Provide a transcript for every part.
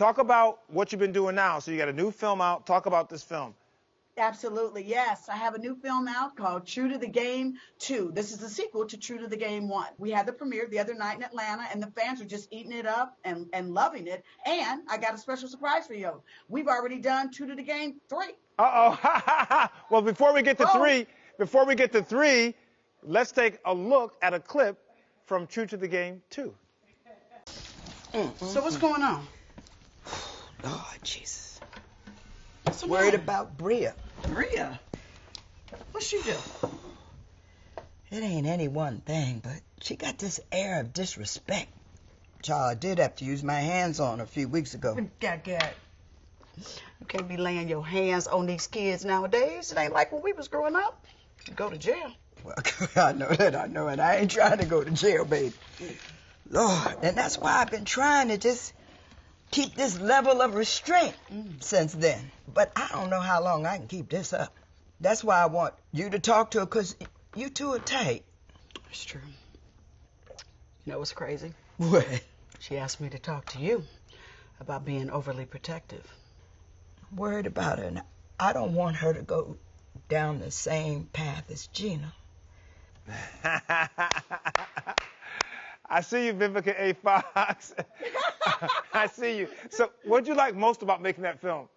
talk about what you've been doing now. So you got a new film out. Talk about this film. Absolutely, yes. I have a new film out called True to the Game 2. This is the sequel to True to the Game 1. We had the premiere the other night in Atlanta, and the fans are just eating it up and loving it. And I got a special surprise for you. We've already done True to the Game 3. Uh-oh. Well, before we get to three, let's take a look at a clip from True to the Game 2. So what's going on? Lord Jesus. What's the Worried matter? about Bria. Bria? What'd she do? It ain't any one thing, but she got this air of disrespect. Child, I did have to use my hands on her a few weeks ago. Got. You can't be laying your hands on these kids nowadays. It ain't like when we was growing up. You go to jail. Well, I know it. I ain't trying to go to jail, baby. Lord, and that's why I've been trying to just keep this level of restraint since then. But I don't know how long I can keep this up. That's why I want you to talk to her, because you two are tight. It's true. You know what's crazy? What? She asked me to talk to you about being overly protective. I'm worried about her, and I don't want her to go down the same path as Gina. I see you, Vivica A. Fox. I see you. So what'd you like most about making that film?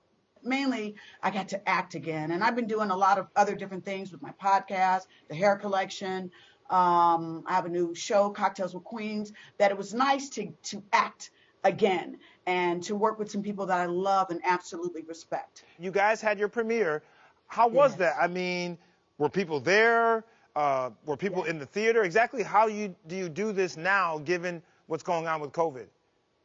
Mainly, I got to act again. And I've been doing a lot of other different things with my podcast, the hair collection. I have a new show, Cocktails with Queens, that it was nice to act again and to work with some people that I love and absolutely respect. You guys had your premiere. How was that? I mean, were people there? Were people in the theater? Exactly how do you do this now, given what's going on with COVID?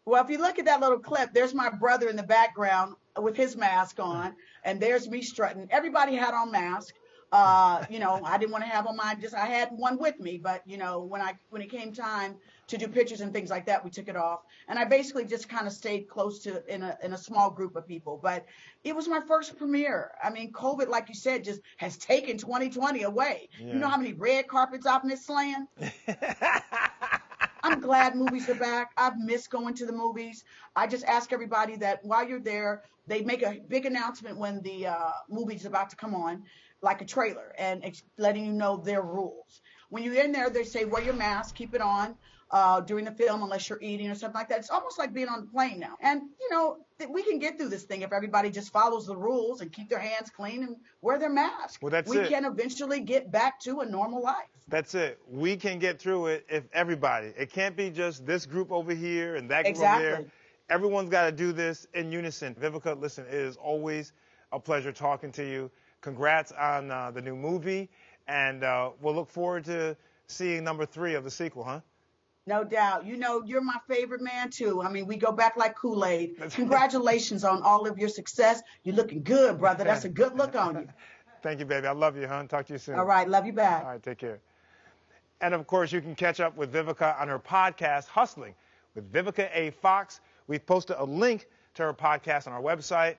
Well, if you look at that little clip, there's my brother in the background with his mask on, and there's me strutting. Everybody had on masks. You know, I didn't want to have on mine. I had one with me, but you know, when it came time to do pictures and things like that, we took it off. And I basically just kind of stayed close to in a small group of people. But it was my first premiere. I mean, COVID, like you said, just has taken 2020 away. Yeah. You know how many red carpets I've missed slaying? I'm glad movies are back. I've missed going to the movies. I just ask everybody that while you're there, they make a big announcement when the movie's about to come on, like a trailer, and letting you know their rules. When you're in there, they say, wear your mask, keep it on during the film unless you're eating or something like that. It's almost like being on the plane now. And, you know, we can get through this thing if everybody just follows the rules and keep their hands clean and wear their mask. Well, that's it. We can eventually get back to a normal life. That's it. We can get through it if everybody. It can't be just this group over here and that group over there. Everyone's got to do this in unison. Vivica, listen, it is always a pleasure talking to you. Congrats on the new movie, and we'll look forward to seeing number 3 of the sequel, huh? No doubt. You know, you're my favorite man, too. I mean, we go back like Kool-Aid. Congratulations on all of your success. You're looking good, brother. That's a good look on you. Thank you, baby. I love you, hon. Talk to you soon. All right. Love you back. All right. Take care. And, of course, you can catch up with Vivica on her podcast, Hustling with Vivica A. Fox. We've posted a link to her podcast on our website.